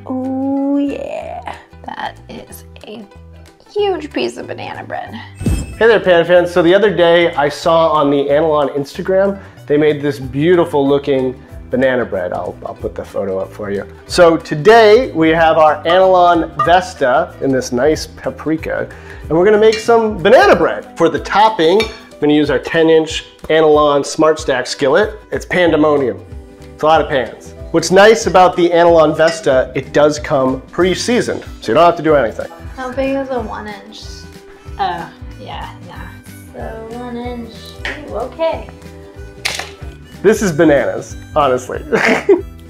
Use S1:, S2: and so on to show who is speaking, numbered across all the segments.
S1: Oh yeah, that is a huge piece of banana bread.
S2: Hey there, Pan fans. So the other day I saw on the Anolon Instagram, they made this beautiful looking banana bread. I'll put the photo up for you. So today we have our Anolon Vesta in this nice paprika, and we're gonna make some banana bread. For the topping, I'm gonna use our 10-inch Anolon Smart Stack skillet. It's pandemonium. It's a lot of pans. What's nice about the Anolon Vesta, it does come pre-seasoned, so you don't have to do anything.
S1: How big is a 1-inch? Oh, yeah, nah. So 1 inch, ooh, okay.
S2: This is bananas, honestly.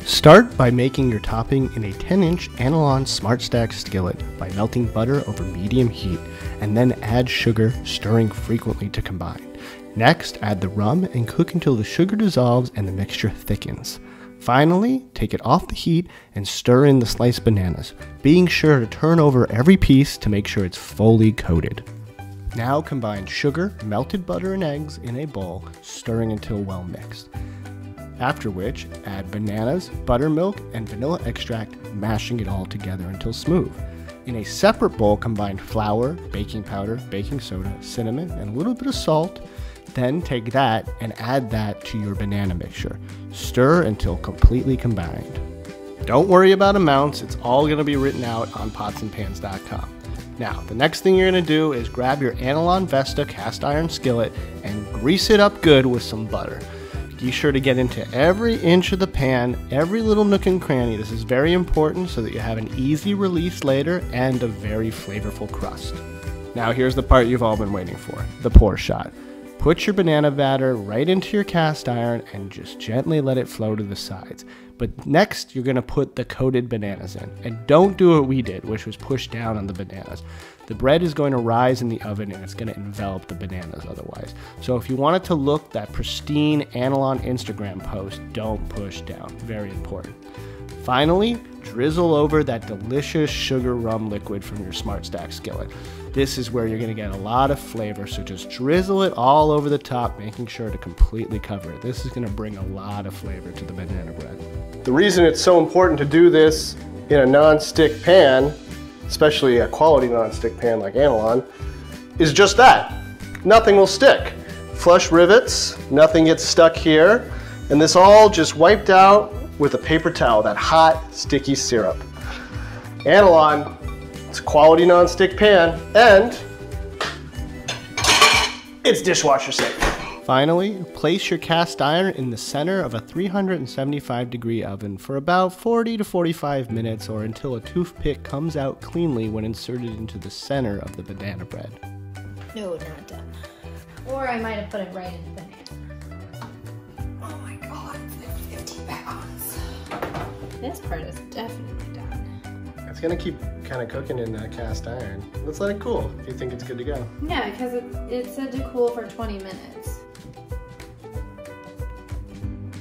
S2: Start by making your topping in a 10-inch Anolon Smart Stack skillet by melting butter over medium heat, and then add sugar, stirring frequently to combine. Next, add the rum and cook until the sugar dissolves and the mixture thickens. Finally, take it off the heat and stir in the sliced bananas, being sure to turn over every piece to make sure it's fully coated. Now combine sugar, melted butter, and eggs in a bowl, stirring until well mixed. After which, add bananas, buttermilk, and vanilla extract, mashing it all together until smooth. In a separate bowl, combine flour, baking powder, baking soda, cinnamon, and a little bit of salt. Then take that and add that to your banana mixture. Stir until completely combined. Don't worry about amounts, it's all going to be written out on potsandpans.com. Now, the next thing you're going to do is grab your Anolon Vesta cast iron skillet and grease it up good with some butter. Be sure to get into every inch of the pan, every little nook and cranny. This is very important so that you have an easy release later and a very flavorful crust. Now here's the part you've all been waiting for, the pour shot. Put your banana batter right into your cast iron and just gently let it flow to the sides. But next, you're gonna put the coated bananas in. And don't do what we did, which was push down on the bananas. The bread is going to rise in the oven and it's gonna envelop the bananas otherwise. So if you want it to look that pristine Anolon Instagram post, don't push down, very important. Finally, drizzle over that delicious sugar rum liquid from your Smart Stack skillet. This is where you're gonna get a lot of flavor, so just drizzle it all over the top, making sure to completely cover it. This is gonna bring a lot of flavor to the banana bread. The reason it's so important to do this in a non-stick pan, especially a quality non-stick pan like Anolon, is just that. Nothing will stick. Flush rivets, nothing gets stuck here, and this all just wiped out with a paper towel, that hot, sticky syrup. Anolon, it's a quality non-stick pan, and it's dishwasher safe. Finally, place your cast iron in the center of a 375-degree oven for about 40 to 45 minutes or until a toothpick comes out cleanly when inserted into the center of the banana bread.
S1: No, not done. Or I might have put it right in the banana. Oh my god, it's 50 pounds. This part is definitely done.
S2: It's gonna keep kind of cooking in that cast iron. Let's let it cool if you think it's good to go.
S1: Yeah, because it said to cool for 20 minutes.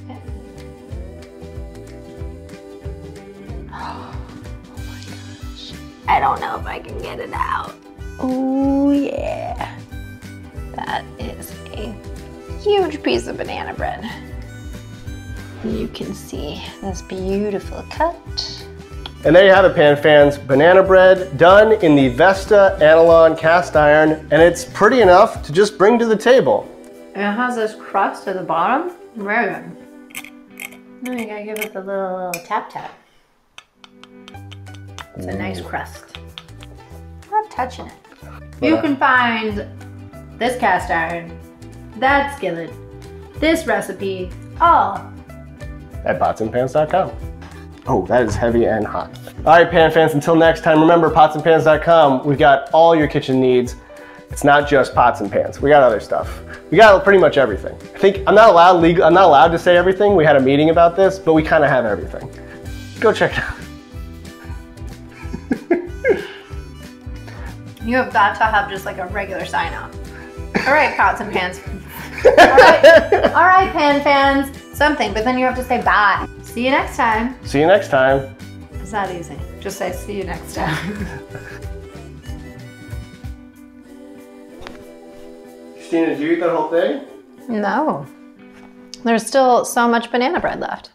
S1: Okay. Oh my gosh. I don't know if I can get it out. Oh yeah. That is a huge piece of banana bread. You can see this beautiful cut.
S2: And there you have it, Pan fans. Banana bread done in the Vesta Anolon cast iron, and it's pretty enough to just bring to the table.
S1: And it has this crust at the bottom. Very good. Now you gotta give it the little tap tap. It's a nice crust. I'm not touching it. You can find this cast iron, that skillet, this recipe, all
S2: at potsandpans.com. Oh, that is heavy and hot. All right, Pan fans, until next time, remember potsandpans.com, we've got all your kitchen needs. It's not just pots and pans. We got other stuff. We got pretty much everything. I think I'm not allowed to say everything. We had a meeting about this, but we kind of have everything. Go check it out.
S1: You have got to have just like a regular sign off. All right, pots and pans. All right, pan fans. Something, but then you have to say bye. See you next time.
S2: See you next time.
S1: It's that easy. Just say see you next time.
S2: Christina, did you eat that whole thing?
S1: No. There's still so much banana bread left.